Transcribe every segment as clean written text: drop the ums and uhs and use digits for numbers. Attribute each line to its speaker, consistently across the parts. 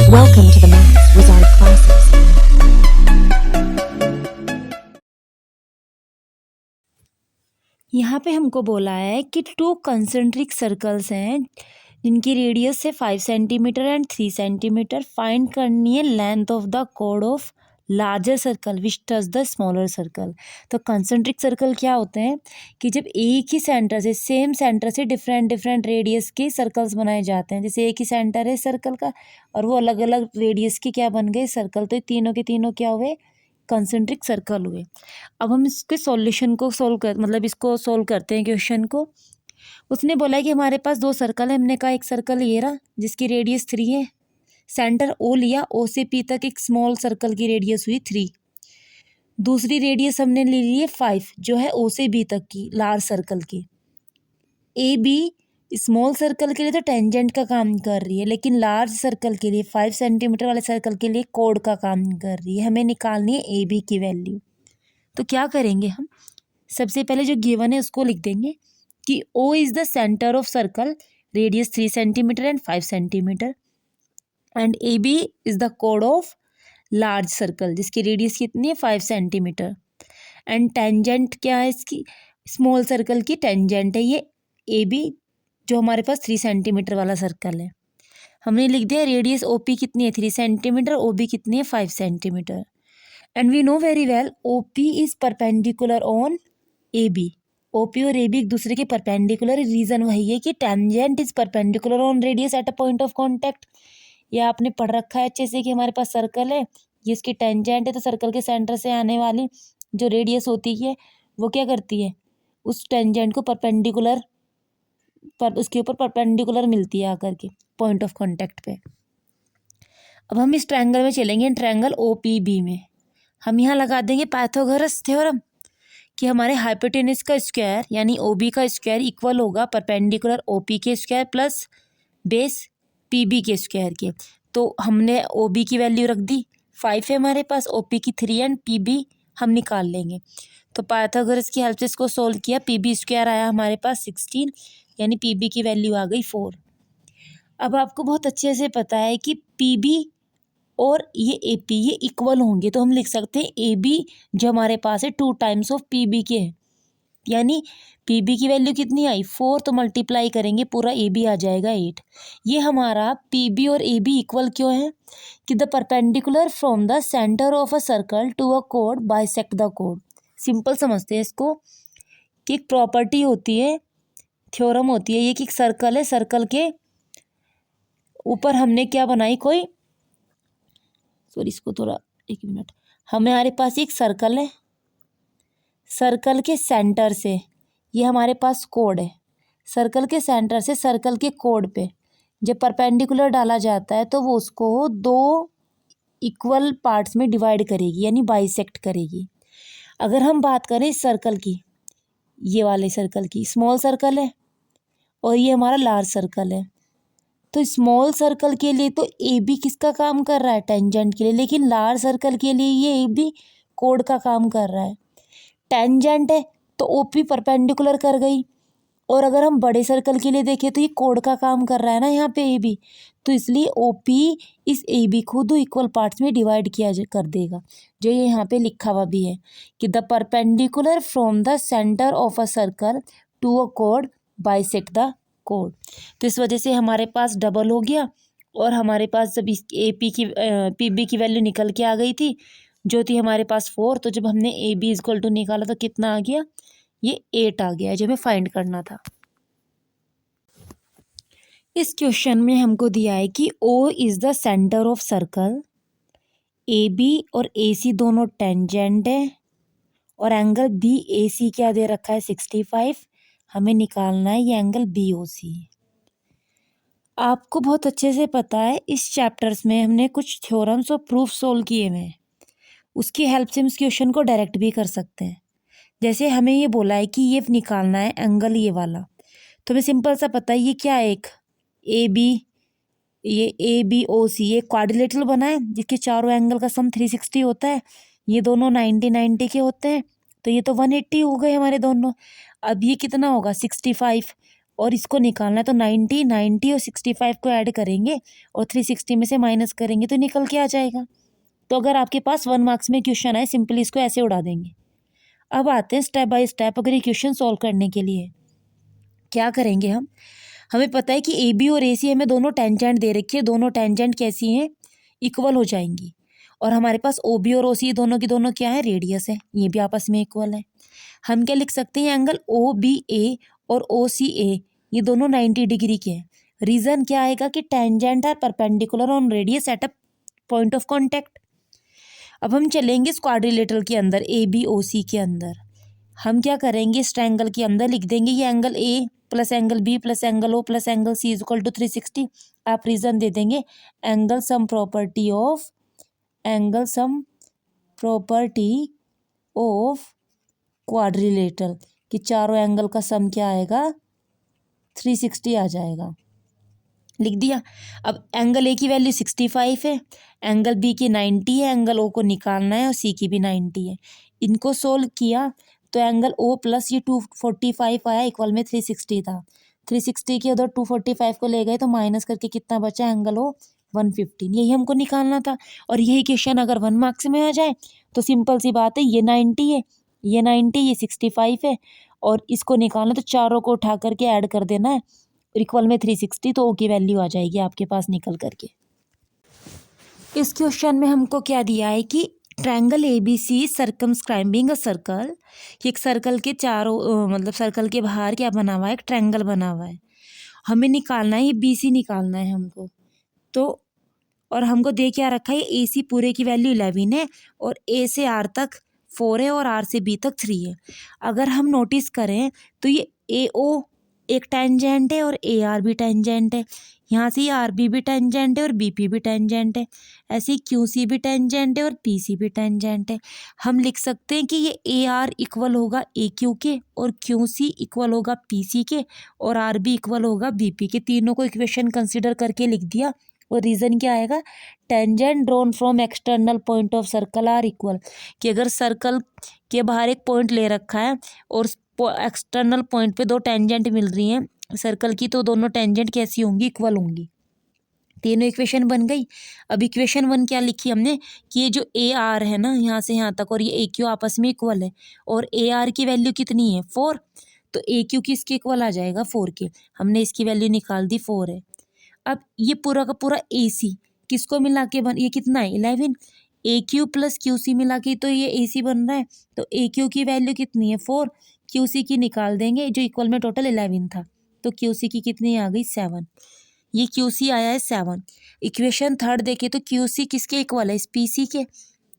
Speaker 1: Welcome to the Maths Wizard classes.
Speaker 2: यहाँ पे हमको बोला है कि 2 कंसेंट्रिक सर्कल्स हैं जिनकी रेडियस है 5 सेंटीमीटर एंड 3 सेंटीमीटर। फाइंड करनी है length of the code of larger circle which touch the smaller circle. तो कंसेंट्रिक सर्कल क्या होते हैं कि जब एक ही सेंटर से सेम सेंटर से डिफरेंट डिफरेंट रेडियस के सर्कल्स बनाए जाते हैं। जैसे एक ही सेंटर है सर्कल का और वो अलग अलग रेडियस के क्या बन गए सर्कल, तो तीनों के तीनों क्या हुए कंसेंट्रिक सर्कल हुए। अब हम इसके सॉल्यूशन को इसको सोल्व करते हैं क्वेश्चन को। उसने बोला है कि हमारे पास 2 सर्कल है। हमने कहा एक सर्कल ये रहा जिसकी रेडियस 3 है, सेंटर O लिया, O से P तक एक स्मॉल सर्कल की रेडियस हुई 3। दूसरी रेडियस हमने ले ली है 5 जो है O से B तक की लार्ज सर्कल की। AB स्मॉल सर्कल के लिए तो टेंजेंट का काम कर रही है, लेकिन लार्ज सर्कल के लिए 5 सेंटीमीटर वाले सर्कल के लिए कोड का काम कर रही है। हमें निकालनी है AB की वैल्यू। तो क्या करेंगे हम, सबसे पहले जो गिवन है उसको लिख देंगे कि O is the centre of circle, radius 3 centimetre and 5 centimetre, and AB is the code of large circle जिसकी रेडियस कितनी है 5 सेंटीमीटर, एंड टेंजेंट क्या है इसकी, स्मॉल सर्कल की टेंजेंट है ये AB जो हमारे पास 3 सेंटीमीटर वाला सर्कल है। हमने लिख दिया रेडियस OP कितनी है 3 सेंटीमीटर, OB कितनी है 5 centimetre. And we know very well OP is perpendicular on AB। OP और AB एक दूसरे के परपेंडिकुलर, रीजन वही है कि tangent is perpendicular on radius at a point of contact. ये आपने पढ़ रखा है अच्छे से कि हमारे पास सर्कल है, ये इसकी टेंजेंट है, तो सर्कल के सेंटर से आने वाली जो रेडियस होती है वो क्या करती है, उस टेंजेंट को परपेंडिकुलर पर उसके ऊपर परपेंडिकुलर मिलती है आकर के पॉइंट ऑफ कांटेक्ट पे। अब हम इस ट्रायंगल में चलेंगे, ट्रायंगल OPB में हम यहाँ लगा देंगे पाइथागोरस थ्योरम कि हमारे हाइपोटेनस का स्क्वायर यानी OB का स्क्वायर इक्वल होगा परपेंडिकुलर OP के स्क्वायर प्लस बेस PB के स्क्वायर के। तो हमने OB की वैल्यू रख दी 5 है हमारे पास, OP की 3 एंड PB हम निकाल लेंगे। तो पाइथागोरस की हेल्प से इसको सोल्व किया, PB स्क्वायर आया हमारे पास 16 यानी PB की वैल्यू आ गई 4। अब आपको बहुत अच्छे से पता है कि PB और ये AP ये इक्वल होंगे, तो हम लिख सकते हैं AB जो हमारे पास है 2 टाइम्स ऑफ PB के है, यानी PB की वैल्यू कितनी आई 4, तो मल्टीप्लाई करेंगे पूरा AB आ जाएगा 8। ये हमारा PB और AB इक्वल क्यों है कि the perpendicular from the centre of a circle to a code bisect the code. Simple समझते हैं इसको कि एक प्रॉपर्टी होती है, थ्योरम होती है ये कि एक सर्कल है, सर्कल के ऊपर हमने क्या बनाई कोई, सॉरी इसको थोड़ा 1 मिनट, हमारे पास एक सर्कल है, सर्कल के सेंटर से ये हमारे पास कोड है, सर्कल के सेंटर से सर्कल के कोड पे जब परपेंडिकुलर डाला जाता है तो वो उसको 2 इक्वल पार्ट्स में डिवाइड करेगी यानी बाइसेक्ट करेगी। अगर हम बात करें इस सर्कल की, ये वाले सर्कल की, स्मॉल सर्कल है और ये हमारा लार्ज सर्कल है, तो स्मॉल सर्कल के लिए तो AB किसका काम कर रहा है टेंजेंट के लिए, लेकिन लार्ज सर्कल के लिए ये AB कोड का काम कर रहा है। टेंजेंट है तो OP परपेंडिकुलर कर गई, और अगर हम बड़े सर्कल के लिए देखें तो ये कोड का काम कर रहा है ना यहाँ पे AB, तो इसलिए OP इस AB को 2 इक्वल पार्ट्स में डिवाइड कर देगा, जो ये यहाँ पे लिखा हुआ भी है कि the perpendicular from the centre of a circle to a code bisect the code. तो इस वजह से हमारे पास डबल हो गया, और हमारे पास जब इस PB की वैल्यू निकल के आ गई थी जो थी हमारे पास 4, तो जब हमने AB इक्वल टू निकाला तो कितना आ गया, ये 8 आ गया जो हमें फाइंड करना था। इस क्वेश्चन में हमको दिया है कि O is the centre of circle, AB और AC दोनों टेंजेंट है, और एंगल BAC क्या दे रखा है 65, हमें निकालना है ये एंगल BOC। आपको बहुत अच्छे से पता है इस चैप्टर्स में हमने कुछ थ्योरम्स और प्रूफ सोल्व किए हुए हैं, उसकी हेल्प से हम इस क्वेश्चन को डायरेक्ट भी कर सकते हैं। जैसे हमें ये बोला है कि ये निकालना है एंगल ये वाला, तो हमें सिंपल सा पता है ये क्या है, एक AB, ये ABOC ये क्वाड्रिलेटरल बना है जिसके चारों एंगल का सम 360 होता है, ये दोनों 90 के होते हैं, तो ये तो 180 हो गए हमारे दोनों। अब ये कितना होगा 65, और इसको निकालना है तो 90 90 और 65 को ऐड करेंगे और 360 में से माइनस करेंगे तो निकल के आ जाएगा। तो अगर आपके पास 1 मार्क्स में क्वेश्चन है, सिंपली इसको ऐसे उड़ा देंगे। अब आते हैं स्टेप बाय स्टेप। अगर ये क्वेश्चन सॉल्व करने के लिए क्या करेंगे हम, हमें पता है कि ए बी और ए सी हमें दोनों टेंजेंट दे रखी है, दोनों टेंजेंट कैसी हैं, इक्वल हो जाएंगी। और हमारे पास ओ बी और ओ सी दोनों की दोनों क्या है, रेडियस है, ये भी आपस में इक्वल है। हम क्या लिख सकते हैं, एंगल ओ बी ए और ओ सी ए ये दोनों 90 डिग्री के हैं। रीजन क्या आएगा कि tangent are perpendicular on radius at a point of contact. अब हम चलेंगे इस क्वाड्रिलेटरल के अंदर, ए बी ओ सी के अंदर हम क्या करेंगे, इस ट्रायंगल के अंदर लिख देंगे ये angle A plus angle B plus angle O plus angle C is equal to 360। आप रीजन दे देंगे angle sum property of quadrilateral कि चारों एंगल का सम क्या आएगा, 360 आ जाएगा। लिख दिया। अब एंगल ए की वैल्यू 65 है, एंगल बी की 90 है, एंगल ओ को निकालना है और सी की भी 90 है। इनको सोल्व किया तो एंगल ओ प्लस ये 245 आया, इक्वल में 360 था। 360 के उधर 245 को ले गए तो माइनस करके कितना बचा, एंगल ओ 115। यही हमको निकालना था। और यही क्वेश्चन अगर 1 मार्क्स में आ जाए तो सिंपल सी बात है, ये 90 है, ये 90, ये 65 है और इसको निकालना तो चारों को उठा करके ऐड कर देना है, इक्वल में 360, तो ओ की वैल्यू आ जाएगी आपके पास निकल करके। इस क्वेश्चन में हमको क्या दिया है कि triangle A B C circumscribing a circle, एक सर्कल के चारों मतलब सर्कल के बाहर क्या बना हुआ है, एक ट्रायंगल बना हुआ है। हमें निकालना है, ये बी सी निकालना है हमको। तो और हमको दे क्या रखा है, ए सी पूरे की वैल्यू 11 है और ए से आर तक 4 है और आर से बी तक 3 है। अगर हम नोटिस करें तो ये ए ओ एक टेंजेंट है और ए आर भी टेंजेंट है, यहाँ से आर बी भी टेंजेंट है और बी पी भी टेंजेंट है, ऐसे ही क्यू सी भी टेंजेंट है और पी सी भी टेंजेंट है। हम लिख सकते हैं कि ये ए आर इक्वल होगा ए क्यू के और क्यू सी इक्वल होगा पी सी के और आर बी इक्वल होगा बी पी के। तीनों को इक्वेशन कंसिडर करके लिख दिया। और रीज़न क्या आएगा, tangent drawn from external point of circle are equal, कि अगर सर्कल के बाहर एक पॉइंट ले रखा है और एक्सटर्नल पॉइंट पे दो टेंजेंट मिल रही हैं सर्कल की, तो दोनों टेंजेंट कैसी होंगी, इक्वल होंगी। तीनों इक्वेशन बन गई। अब इक्वेशन 1 क्या लिखी हमने कि ये जो ए आर है ना यहाँ से यहाँ तक और ये ए क्यू आपस में इक्वल है और ए आर की वैल्यू कितनी है 4, तो ए क्यू किसके इक्वल आ जाएगा 4 के। हमने इसकी वैल्यू निकाल दी 4 है। अब ये पूरा का पूरा ए सी किसको मिला के बन, ये कितना है 11, ए क्यू प्लस क्यू सी मिला के तो ये ए सी बन रहा है। तो ए क्यू की वैल्यू कितनी है 4, क्यू सी की निकाल देंगे जो इक्वल में टोटल 11 था, तो क्यू सी की कितनी आ गई 7। ये क्यू सी आया है 7। इक्वेशन 3 देखे तो क्यू सी किसके इक्वल है, इस पी सी के,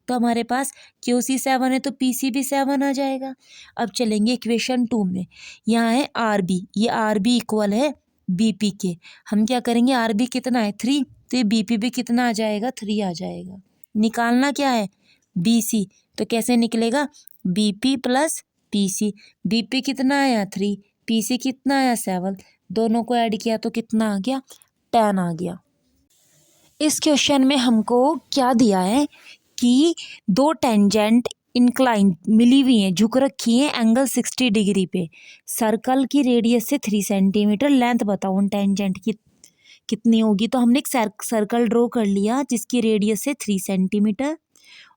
Speaker 2: तो हमारे पास क्यू सी 7 है तो पी सी भी 7 आ जाएगा। अब चलेंगे इक्वेशन 2 में, यहाँ है आर बी, ये आर बी इक्वल है बी पी के। हम क्या करेंगे, आर बी कितना है 3, तो ये बी पी भी कितना आ जाएगा 3 आ जाएगा। निकालना क्या है बी सी, तो कैसे निकलेगा B P plus P C. B P कितना आया 3, पी सी कितना आया 7, दोनों को ऐड किया तो कितना आ गया 10 आ गया। इस क्वेश्चन में हमको क्या दिया है कि दो टेंजेंट इंक्लाइन मिली हुई हैं, झुक रखी हैं एंगल 60 डिग्री पे, सर्कल की रेडियस से 3 सेंटीमीटर, लेंथ बताओ उन टेंजेंट की कितनी होगी। तो हमने एक सर्कल ड्रॉ कर लिया जिसकी रेडियस है 3 सेंटीमीटर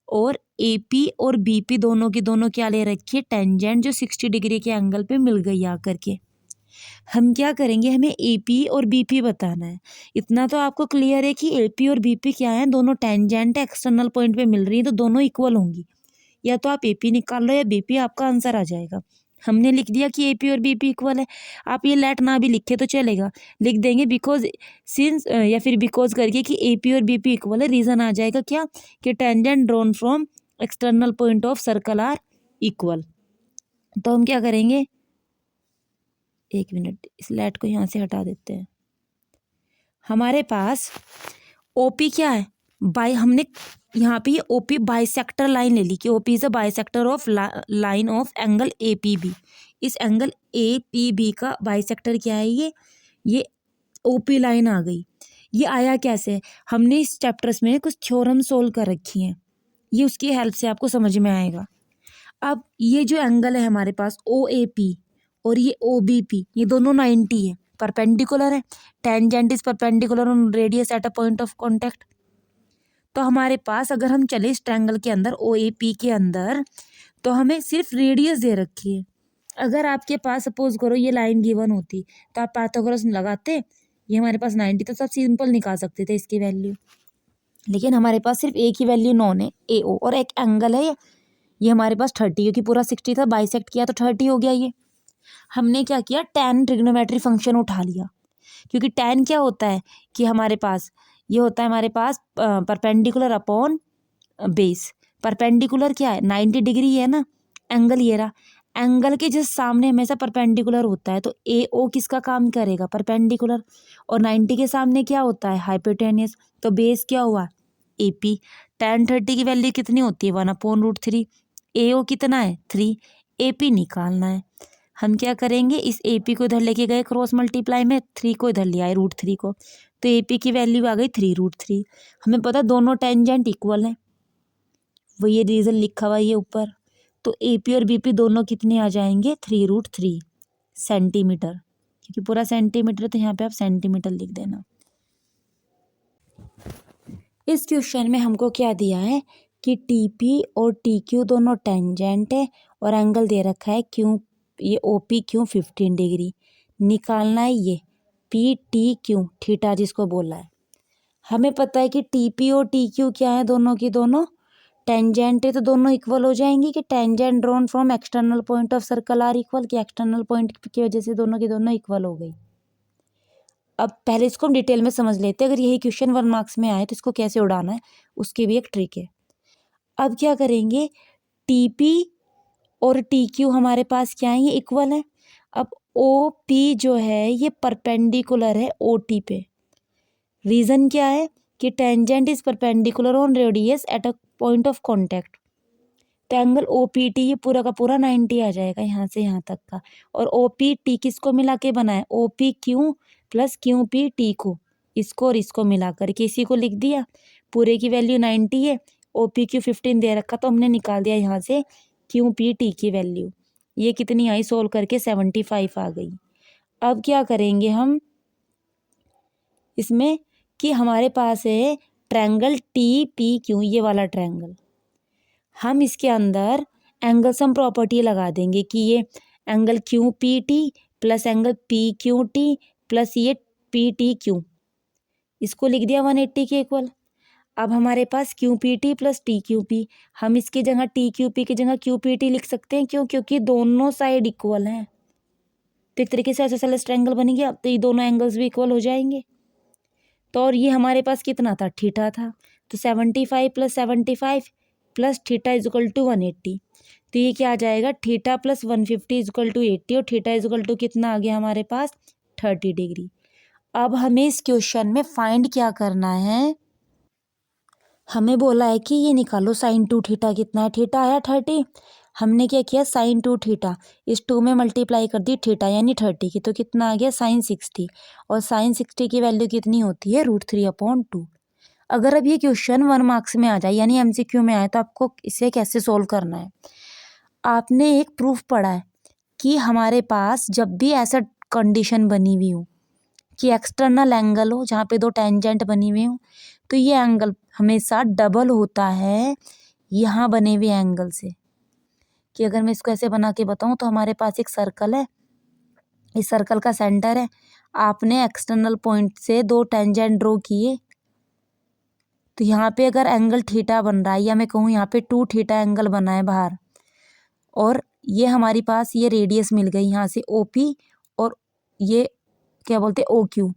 Speaker 2: और ए पी और बी पी दोनों की दोनों क्या ले रखी है टेंजेंट, जो 60 डिग्री के एंगल पे मिल गई आकर के। हम क्या करेंगे, हमें ए पी और बी पी बताना है। इतना तो आपको क्लियर है कि ए पी और बी पी क्या है, दोनों टेंजेंट एक्सटर्नल पॉइंट पे मिल रही है तो दोनों इक्वल होंगी। या तो आप ए पी निकाल लो या बी पी, आपका आंसर आ जाएगा। हमने लिख दिया कि ए पी और बी पी इक्वल है। आप ये लेट ना भी लिखे तो चलेगा, लिख देंगे बिकॉज सिंस या फिर बिकॉज करके कि ए पी और बी पी इक्वल है। रीज़न आ जाएगा क्या कि tangent drawn from external point of circle are equal. तो हम क्या करेंगे, 1 मिनट, इस लेट को यहाँ से हटा देते हैं। हमारे पास ओपी क्या है, हमने यहाँ पे ये ओपी बाइसेक्टर लाइन ले ली कि OP is a bisector of line of angle A P B. इस एंगल ए पी बी का बाइसेक्टर क्या है, ये ओपी लाइन आ गई। ये आया कैसे, हमने इस चैप्टर्स में कुछ थ्योरम सोल्व कर रखी हैं, ये उसकी हेल्प से आपको समझ में आएगा। अब ये जो एंगल है हमारे पास ओ ए पी और ये ओ बी पी, ये दोनों 90 है। परपेंडिकुलर है, tangent is perpendicular on radius at a point of contact. तो हमारे पास अगर हम चले इस ट्रायंगल के अंदर ओ ए पी के अंदर, तो हमें सिर्फ रेडियस दे रखी है। अगर आपके पास सपोज करो ये लाइन गिवन होती तो आप पाइथागोरस लगाते, ये हमारे पास 90 तो सब सिंपल निकाल सकते थे इसकी वैल्यू। लेकिन हमारे पास सिर्फ एक ही वैल्यू नॉन है ए ओ, और एक एंगल है ये हमारे पास 30, क्योंकि पूरा 60 था, बाइसेक्ट किया तो 30 हो गया। ये हमने क्या किया, tan ट्रिग्नोमेट्री फंक्शन उठा लिया, क्योंकि tan क्या होता है कि हमारे पास ये होता है हमारे पास परपेंडिकुलर अपॉन बेस। परपेंडिकुलर क्या है, 90 डिग्री है ना एंगल, ये रहा एंगल के जस्ट सामने हमेशा परपेंडिकुलर होता है, तो ए ओ किसका काम करेगा, परपेंडिकुलर, और 90 के सामने क्या होता है, हाइपोटेनियस, तो बेस क्या हुआ ए पी। tan 30 की वैल्यू कितनी होती है, 1/√3। ए ओ कितना है 3, ए पी निकालना है। हम क्या करेंगे, इस ए पी को इधर लेके गए क्रॉस मल्टीप्लाई में, 3 को इधर ले आए √3 को, तो ए पी की वैल्यू आ गई 3√3। हमें पता दोनों टेंजेंट इक्वल हैं, वो ये रीज़न लिखा हुआ है ये ऊपर, तो ए पी और बी पी दोनों कितने आ जाएंगे 3√3 सेंटीमीटर, क्योंकि पूरा सेंटीमीटर है तो यहाँ पे आप सेंटीमीटर लिख देना। इस क्वेश्चन में हमको क्या दिया है कि टी पी और टी क्यू दोनों टेंजेंट है और एंगल दे रखा है क्यू, ये ओ पी क्यू 15 डिग्री। निकालना है ये पी टी क्यू थीटा जिसको बोला है। हमें पता है कि टी पी और टी क्यू क्या है, दोनों की दोनों टेंजेंट है, तो दोनों इक्वल हो जाएंगी कि tangent drawn from external point of circle are equal, कि एक्सटर्नल पॉइंट की वजह से दोनों की दोनों इक्वल हो गई। अब पहले इसको हम डिटेल में समझ लेते हैं, अगर यही क्वेश्चन 1 मार्क्स में आए तो इसको कैसे उड़ाना है उसकी भी एक ट्रिक है। अब क्या करेंगे, टी पी और टी क्यू हमारे पास क्या है, ये इक्वल है। अब ओ पी जो है ये परपेंडिकुलर है ओ टी पे। रीज़न क्या है कि tangent is perpendicular on radius at a point of contact, तो एंगल ओ पी टी ये पूरा का पूरा 90 आ जाएगा यहाँ से यहाँ तक का। और ओ पी टी किसको मिला के बना है, O P Q plus Q P T को, इसको और इसको मिला करके इसी को लिख दिया। पूरे की वैल्यू 90 है, ओ पी क्यू 15 दे रखा, तो हमने निकाल दिया यहाँ से क्यू पी टी की वैल्यू। ये कितनी आई, सोल्व करके 75 आ गई। अब क्या करेंगे हम इसमें कि हमारे पास है ट्रायंगल टी पी क्यू, ये वाला ट्रायंगल, हम इसके अंदर एंगल सम प्रॉपर्टी लगा देंगे कि ये angle Q P T plus angle P Q T plus ये पी टी क्यू, इसको लिख दिया 180 के इक्वल। अब हमारे पास Q P T plus T Q P, हम इसकी जगह टी क्यू पी की जगह क्यू पी टी लिख सकते हैं, क्यों, क्योंकि दोनों साइड इक्वल हैं, तो एक तरीके से आइसोसेलेस ट्रायंगल बन गया, तो ये दोनों एंगल्स भी इक्वल हो जाएंगे। तो और ये हमारे पास कितना था, थीटा था, तो 75 plus 75 plus theta is equal to 180, तो ये क्या आ जाएगा, theta plus 150 is equal to 80, और थीटा इज इक्वल टू कितना आ गया हमारे पास 30 डिग्री। अब हमें इस क्वेश्चन में फाइंड क्या करना है, हमें बोला है कि ये निकालो साइन 2 थीटा कितना है, थीटा आया 30, हमने क्या किया साइन 2 थीटा इस 2 में मल्टीप्लाई कर दी थीटा यानी 30 की, तो कितना आ गया साइन 60, और साइन 60 की वैल्यू कितनी होती है √3/2। अगर अब ये क्वेश्चन 1 मार्क्स में आ जाए यानी एमसीक्यू में आए तो आपको इसे कैसे सोल्व करना है। आपने एक प्रूफ पढ़ा है कि हमारे पास जब भी ऐसा कंडीशन बनी हुई हो कि एक्सटर्नल एंगल हो जहाँ पे दो टेंजेंट बनी हुई हो, तो ये एंगल हमेशा डबल होता है यहाँ बने हुए एंगल से। कि अगर मैं इसको ऐसे बना के बताऊँ तो हमारे पास एक सर्कल है, इस सर्कल का सेंटर है, आपने एक्सटर्नल पॉइंट से दो टेंजेंट ड्रॉ किए, तो यहाँ पे अगर एंगल थीटा बन रहा है, या मैं कहूँ यहाँ पे 2 थीटा एंगल बना है बाहर, और ये हमारी पास ये रेडियस मिल गई यहाँ से ओ पी, और ये क्या बोलते हैं ओ क्यू,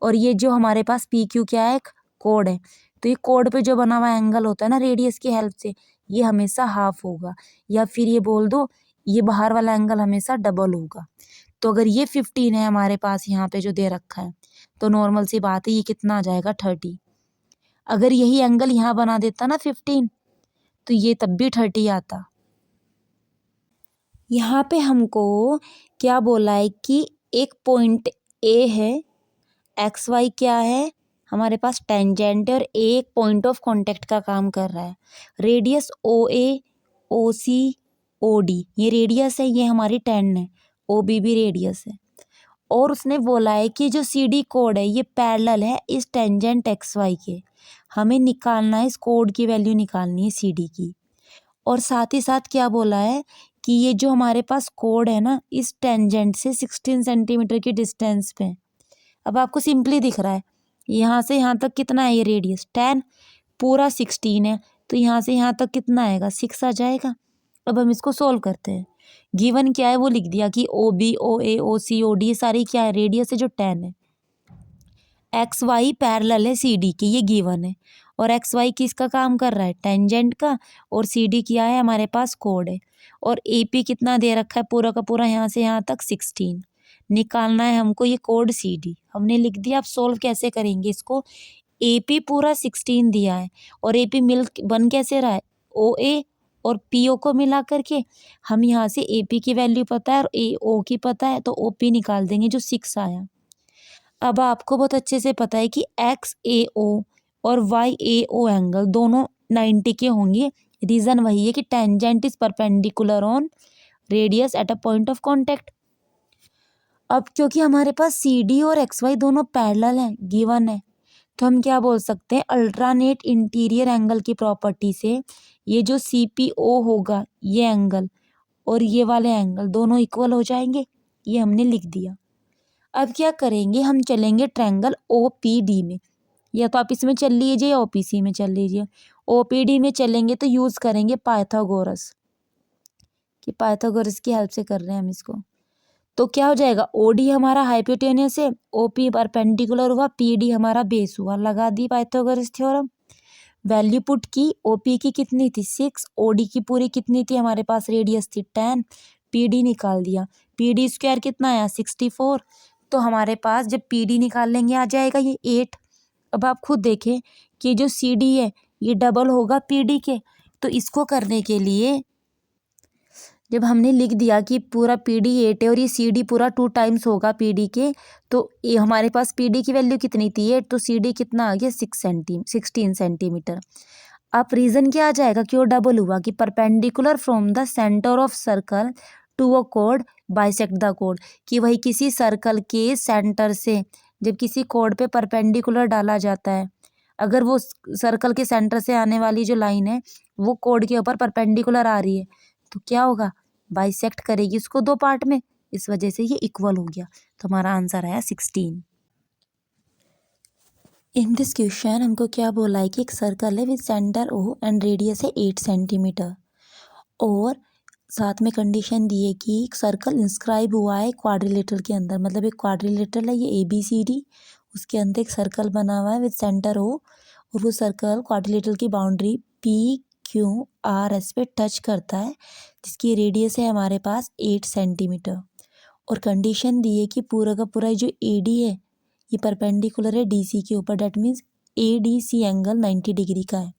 Speaker 2: और ये जो हमारे पास पी क्यू क्या है, एक कोड है, तो ये कोड पे जो बना हुआ एंगल होता है ना रेडियस की हेल्प से, ये हमेशा हाफ होगा, या फिर ये बोल दो ये बाहर वाला एंगल हमेशा डबल होगा। तो अगर ये 15 है हमारे पास यहाँ पे जो दे रखा है, तो नॉर्मल सी बात है ये कितना आ जाएगा 30। अगर यही एंगल यहाँ बना देता ना 15, तो ये तब भी 30 आता। यहाँ पे हमको क्या बोला है कि एक पॉइंट ए है, एक्स वाई क्या है हमारे पास टेंजेंट है, और ए एक पॉइंट ऑफ कांटेक्ट का काम कर रहा है। रेडियस ओ ए ओ सी ओ डी ये रेडियस है, ये हमारी 10 है, ओ बी भी रेडियस है, और उसने बोला है कि जो सी डी कोड है ये पैरेलल है इस टेंजेंट एक्स वाई के। हमें निकालना है, इस कोड की वैल्यू निकालनी है सी डी की। और साथ ही साथ क्या बोला है कि ये जो हमारे पास कोड है ना, इस टेंजेंट से 16 सेंटीमीटर की डिस्टेंस पे है। अब आपको सिंपली दिख रहा है यहाँ से यहाँ तक कितना है, ये रेडियस 10, पूरा 16 है, तो यहाँ से यहाँ तक कितना आएगा, 6 आ जाएगा। अब हम इसको सोल्व करते हैं। गिवन क्या है वो लिख दिया कि ओ बी ओ ए ओ सी ओ डी सारी क्या है, रेडियस है जो 10 है। एक्स वाई पैरेलल है सी डी की, ये गिवन है। और एक्स वाई किसका काम कर रहा है, टेंजेंट का। और सी डी क्या है, हमारे पास कोड है। और ए पी कितना दे रखा है, पूरा का पूरा यहाँ से यहाँ तक 16। निकालना है हमको ये कोड सी डी, हमने लिख दिया। अब सोल्व कैसे करेंगे इसको, ए पी पूरा 16 दिया है और ए पी मिल बन कैसे रहा है, ओ ए और पी ओ को मिला करके हम यहाँ से ए पी की वैल्यू पता है और ए ओ की पता है, तो ओ पी निकाल देंगे जो 6 आया। अब आपको बहुत अच्छे से पता है कि एक्स ए ओ और वाई ए ओ एंगल दोनों 90 के होंगे। रीज़न वही है कि tangent is perpendicular on radius at a point of contact. अब क्योंकि हमारे पास सी डी और एक्स वाई दोनों पैरेलल हैं, गिवन है, तो हम क्या बोल सकते हैं, अल्टरनेट इंटीरियर एंगल की प्रॉपर्टी से ये जो सी पी ओ होगा, ये एंगल और ये वाले एंगल दोनों इक्वल हो जाएंगे। ये हमने लिख दिया। अब क्या करेंगे, हम चलेंगे ट्रायंगल ओ पी डी में। या तो आप इसमें चल लीजिए या ओ पी सी में चल लीजिए। ओ पी डी में चलेंगे तो यूज़ करेंगे पाइथागोरस, कि पाइथागोरस की हेल्प से कर रहे हैं हम इसको। तो क्या हो जाएगा, ओ डी हमारा हाइपोटेन्यूस है, ओ पी परपेंडिकुलर हुआ, पी डी हमारा बेस हुआ। लगा दी पाइथागोरस थ्योरम। वैल्यू पुट की, ओ पी की कितनी थी 6, ओ डी की पूरी कितनी थी हमारे पास, रेडियस थी 10, पी डी निकाल दिया। पी डी स्क्वायर कितना आया 64। तो हमारे पास जब पी डी निकाल लेंगे आ जाएगा ये 8। अब आप खुद देखें कि जो सी डी है ये डबल होगा पी डी के। तो इसको करने के लिए जब हमने लिख दिया कि पूरा पी डी 8 है और ये सी डी पूरा 2 टाइम्स होगा पी डी के, तो ये हमारे पास पी डी की वैल्यू कितनी थी 8, तो सी डी कितना आ गया 16 सेंटीमीटर। अब रीज़न क्या आ जाएगा, क्यों डबल हुआ, कि perpendicular from the centre of circle to a code bisect the code, कि वही किसी सर्कल के सेंटर से जब किसी कोड पे परपेंडिकुलर डाला जाता है, अगर वो सर्कल के सेंटर से आने वाली जो लाइन है वो कोड के ऊपर परपेंडिकुलर आ रही है, तो क्या होगा, बाइसेक्ट करेगी उसको 2 पार्ट में, इस वजह से ये इक्वल हो गया। तो हमारा आंसर आया 16। इन दिस क्वेश्चन हमको क्या बोला है कि एक सर्कल है with centre O and radius है 8 सेंटीमीटर, और साथ में कंडीशन दी है कि एक सर्कल इंस्क्राइब हुआ है क्वाड्रिलेटरल के अंदर। मतलब एक क्वाड्रिलेटरल है ये ABCD, उसके अंदर एक सर्कल बना हुआ है विद सेंटर ओ, और वो सर्कल क्वाड्रिलेटरल की बाउंड्री PQRS पे टच करता है, जिसकी रेडियस है हमारे पास 8 सेंटीमीटर। और कंडीशन दी है कि पूरा का पूरा जो AD है ये परपेंडिकुलर है DC के ऊपर, that means ADC angle 90 degree का है।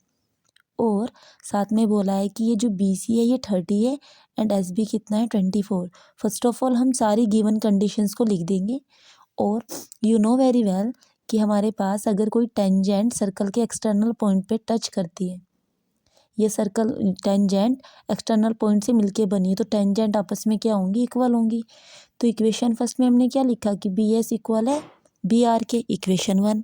Speaker 2: और साथ में बोला है कि ये जो BC है ये 30 है एंड SB कितना है 24। फर्स्ट ऑफ ऑल हम सारी गिवन कंडीशंस को लिख देंगे। और यू नो वेरी वेल कि हमारे पास अगर कोई टेंजेंट सर्कल के एक्सटर्नल पॉइंट पे टच करती है, ये सर्कल टेंजेंट एक्सटर्नल पॉइंट से मिलके बनी है, तो टेंजेंट आपस में क्या होंगी, इक्वल होंगी। तो इक्वेशन फर्स्ट में हमने क्या लिखा कि BS इक्वल है BR के, इक्वेशन 1,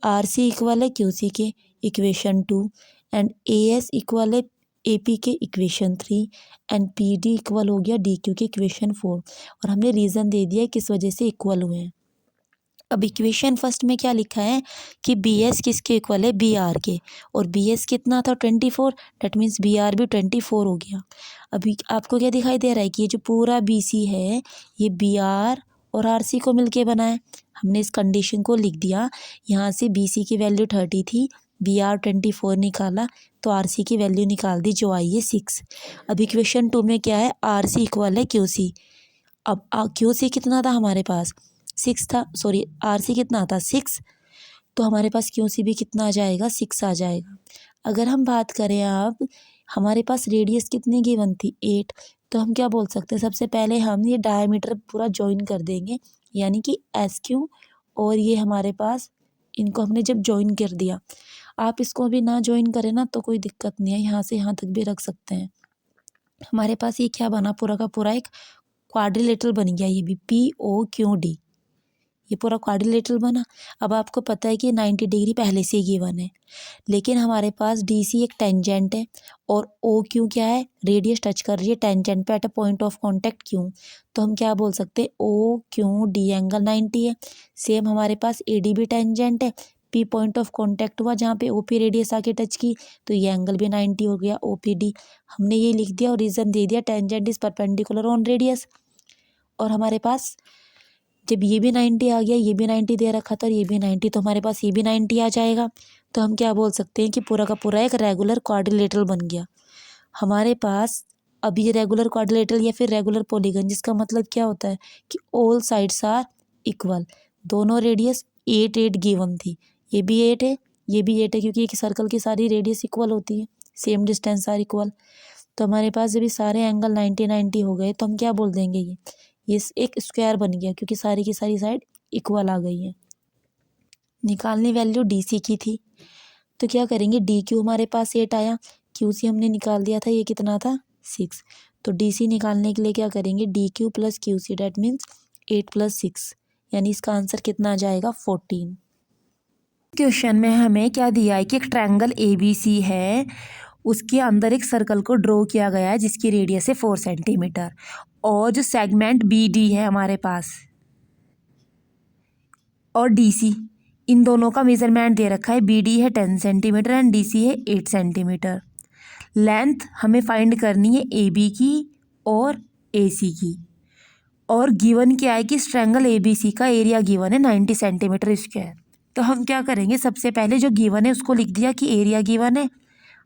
Speaker 2: RC इक्वल है QC के, इक्वेशन 2, एंड AS इक्वल है AP के, इक्वेशन 3, एंड PD इक्वल हो गया DQ के, इक्वेशन 4। और हमने रीज़न दे दिया है किस वजह से इक्वल हुए हैं। अब इक्वेशन फर्स्ट में क्या लिखा है कि BS किसके इक्वल है, BR के, और BS कितना था 24, डेट मीन्स BR भी 24 हो गया। अभी आपको क्या दिखाई दे रहा है कि ये जो पूरा BC है ये BR और RC को मिलके बना है। हमने इस कंडीशन को लिख दिया, यहाँ से BC की वैल्यू 30 थी, BR 24 निकाला, तो RC की वैल्यू निकाल दी जो आई है 6। अब इक्वेशन 2 में क्या है, RC इक्वल है QC। अब QC कितना था हमारे पास 6 था, सॉरी RC कितना था 6, तो हमारे पास QC भी कितना आ जाएगा 6 आ जाएगा। अगर हम बात करें अब हमारे पास रेडियस कितनी गिवन थी 8, तो हम क्या बोल सकते हैं, सबसे पहले हम ये डायमीटर पूरा ज्वाइन कर देंगे, यानी कि SQ, और ये हमारे पास इनको हमने जब ज्वाइन कर दिया, आप इसको भी ना ज्वाइन करें ना तो कोई दिक्कत नहीं है, यहाँ से यहाँ तक भी रख सकते हैं। हमारे पास ये क्या बना, पूरा का पूरा एक क्वाड्रिलेटरल बन गया, ये भी POQD। ये पूरा क्वाड्रिलेटरल बना। अब आपको पता है कि 90 डिग्री पहले से ही गिवन है, लेकिन हमारे पास डी सी एक टेंजेंट है और ओ क्यू क्या है, रेडियस टच कर रही है टेंजेंट पे eight a point of contact Q. तो हम क्या बोल सकते हैं, ओ क्यू डी एंगल 90 है। सेम हमारे पास ए डी भी टेंजेंट है, पी पॉइंट ऑफ कॉन्टैक्ट हुआ जहाँ पे ओ पी रेडियस आके टच की, तो ये एंगल भी 90 हो गया, ओ पी डी। हमने ये लिख दिया और रीज़न दे दिया, tangent is perpendicular on radius. और हमारे पास जब ये भी 90 आ गया, ये भी 90 दे रखा था और ये भी 90, तो हमारे पास ये भी 90 आ जाएगा। तो हम क्या बोल सकते हैं कि पूरा का पूरा एक रेगुलर क्वाड्रिलेटरल बन गया हमारे पास। अब ये रेगुलर क्वाड्रिलेटरल या फिर रेगुलर पॉलीगन, जिसका मतलब क्या होता है कि ऑल साइड्स आर इक्वल, दोनों रेडियस 8 गिवन थी, ये भी 8 है, ये भी 8 है, क्योंकि एक सर्कल की सारी रेडियस इक्वल होती है, सेम डिस्टेंस आर इक्वल। तो हमारे पास जब ये सारे एंगल 90 हो गए, तो हम क्या बोल देंगे, ये एक स्क्वायर बन गया, क्योंकि सारी की सारी साइड इक्वल आ गई है। निकालनी वैल्यू डी सी की थी, तो क्या करेंगे, डी क्यू हमारे पास 8 आया, क्यू सी हमने निकाल दिया था, ये कितना था 6। तो डी सी निकालने के लिए क्या करेंगे, D Q plus Q C, that means 8 + 6, यानी इसका आंसर कितना आ जाएगा 14। क्वेश्चन में हमें क्या दिया है कि एक ट्रायंगल ए बी सी है, उसके अंदर एक सर्कल को ड्रॉ किया गया है जिसकी रेडियस है 4 सेंटीमीटर, और जो सेगमेंट बी डी है हमारे पास और डी सी, इन दोनों का मेजरमेंट दे रखा है, बी डी है 10 सेंटीमीटर एंड डी सी है 8 सेंटीमीटर। लेंथ हमें फाइंड करनी है ए बी की और ए सी की, और गिवन क्या है कि इस ट्रायंगल ए बी सी का एरिया गिवन है 90 सेंटीमीटर स्क्वायर। तो हम क्या करेंगे, सबसे पहले जो गिवन है उसको लिख दिया कि एरिया गिवन है,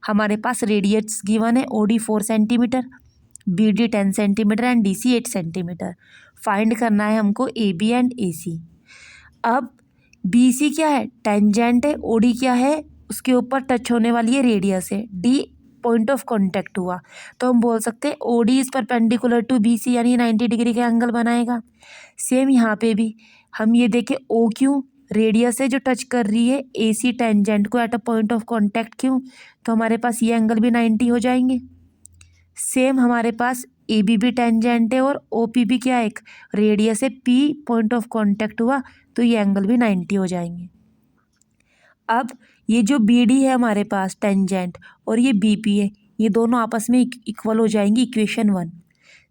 Speaker 2: हमारे पास रेडियस गिवन है, O D 4 centimetre, B D 10 centimetre and D C 8 centimetre. Find करना है हमको ए बी एंड ए सी। अब बी सी क्या है, टेंजेंट है, ओ डी क्या है, उसके ऊपर टच होने वाली है रेडियस है, डी पॉइंट ऑफ कॉन्टैक्ट हुआ, तो हम बोल सकते हैं O D is perpendicular to B C, यानी 90 डिग्री का एंगल बनाएगा। सेम यहाँ पे भी हम ये देखें, ओ क्यू रेडियस है जो टच कर रही है ए सी टेंजेंट को eight a point of contact क्यों, तो हमारे पास ये एंगल भी 90 हो जाएंगे। सेम हमारे पास ए बी भी टेंजेंट है और ओ पी भी क्या है, एक रेडियस है, पी पॉइंट ऑफ कॉन्टैक्ट हुआ, तो ये एंगल भी 90 हो जाएंगे। अब ये जो बी डी है हमारे पास टेंजेंट और ये बी पी है, ये दोनों आपस में इक्वल हो जाएंगी, इक्वेशन 1।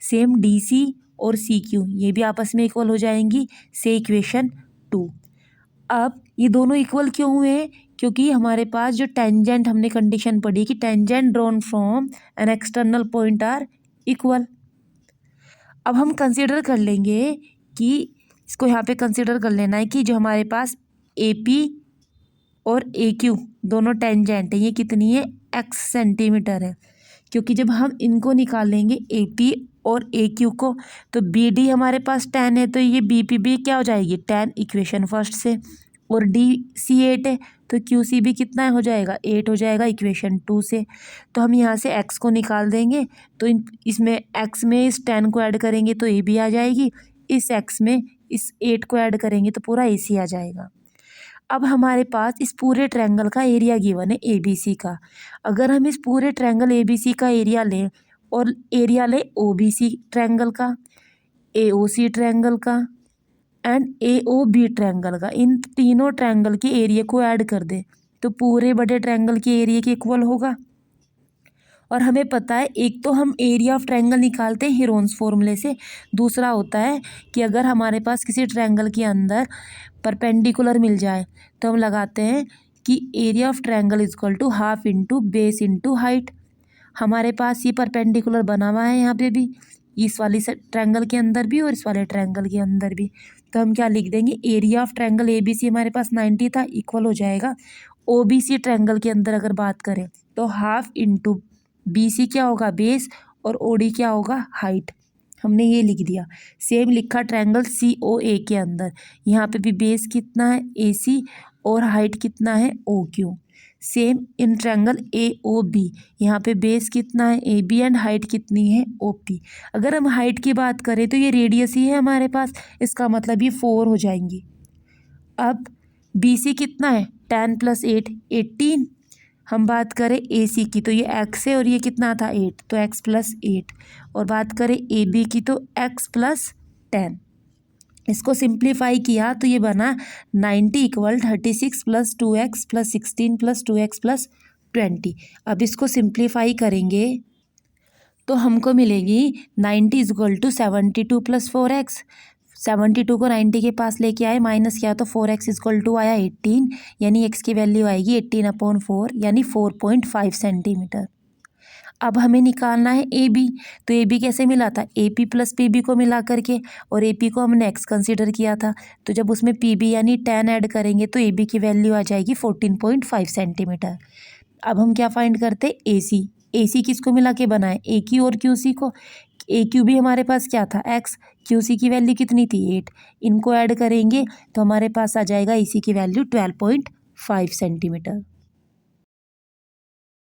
Speaker 2: सेम डी सी और सी क्यू, ये भी आपस में इक्वल हो जाएंगी, से इक्वेशन 2। अब ये दोनों इक्वल क्यों हुए हैं, क्योंकि हमारे पास जो टेंजेंट हमने कंडीशन पढ़ी कि tangent drawn from an external point are equal. अब हम कंसीडर कर लेंगे कि इसको यहाँ पे कंसीडर कर लेना है कि जो हमारे पास ए पी और ए क्यू दोनों टेंजेंट है, ये कितनी है, x सेंटीमीटर है, क्योंकि जब हम इनको निकालेंगे ए पी और ए क्यू को, तो बी डी हमारे पास 10 है, तो ये बी पी भी क्या हो जाएगी 10 इक्वेशन फर्स्ट से, और डी सी 8 है, तो क्यू सी भी कितना हो जाएगा 8 हो जाएगा इक्वेशन 2 से। तो हम यहाँ से x को निकाल देंगे, तो इसमें x में इस 10 को ऐड करेंगे तो ए बी आ जाएगी, इस x में इस 8 को ऐड करेंगे तो पूरा ए सी आ जाएगा। अब हमारे पास इस पूरे ट्रायंगल का एरिया गिवन है ए बी सी का। अगर हम इस पूरे ट्रायंगल ए बी सी का एरिया लें और एरिया लें ओ बी सी ट्रायंगल का, ए ओ सी ट्रायंगल का and A O B triangle का, इन तीनों ट्रायंगल के एरिया को ऐड कर दें तो पूरे बड़े ट्रायंगल के एरिया के इक्वल होगा। और हमें पता है, एक तो हम एरिया ऑफ ट्रायंगल निकालते हैं हीरोन्स फॉर्मूले से, दूसरा होता है कि अगर हमारे पास किसी ट्रायंगल के अंदर परपेंडिकुलर मिल जाए तो हम लगाते हैं कि area of triangle is equal to half into base into height. हमारे पास ये परपेंडिकुलर बना हुआ है यहाँ पे भी, इस वाली ट्रायंगल के अंदर भी और इस वाले ट्रायंगल के अंदर भी, तो हम क्या लिख देंगे, area of triangle A B C हमारे पास 90 था, इक्वल हो जाएगा ओ बी सी ट्रायंगल के अंदर अगर बात करें तो हाफ इंटू बी सी क्या होगा बेस और ओ डी क्या होगा हाइट, हमने ये लिख दिया। सेम लिखा ट्रायंगल सी ओ ए के अंदर, यहाँ पे भी बेस कितना है ए सी और हाइट कितना है O Q. Same in triangle A O B, यहाँ पे बेस कितना है ए बी एंड हाइट कितनी है ओ पी। अगर हम हाइट की बात करें तो ये रेडियस ही है हमारे पास, इसका मतलब ये 4 हो जाएंगी। अब बी सी कितना है 10 + 8 18। हम बात करें ए सी की तो ये x है और ये कितना था 8, तो x + 8, और बात करें ए बी की तो x + 10। इसको सिंप्लीफाई किया तो ये बना 90 equal 36 plus 2x plus 16 plus 2x plus 20। अब इसको सिंप्लीफाई करेंगे तो हमको मिलेगी 90 is equal to 72 plus 4x। 72 को 90 के पास लेके आए, माइनस किया तो 4x इज इक्वल टू आया 18, यानी x की वैल्यू आएगी 18/4 यानी 4.5 सेंटीमीटर। अब हमें निकालना है ए बी। तो ए बी कैसे मिला था, A P plus P B को मिला करके, और ए पी को हमने एक्स कंसिडर किया था। तो जब उसमें पी बी यानी 10 ऐड करेंगे तो ए बी की वैल्यू आ जाएगी 14.5 सेंटीमीटर। अब हम क्या फाइंड करते, ए सी। ए सी किसको मिला के बनाए, ए क्यू और क्यू सी को। ए क्यू भी हमारे पास क्या था, एक्स। क्यू सी की वैल्यू कितनी थी, 8। इनको ऐड करेंगे तो हमारे पास आ जाएगा ए सी की वैल्यू 12.5 सेंटीमीटर।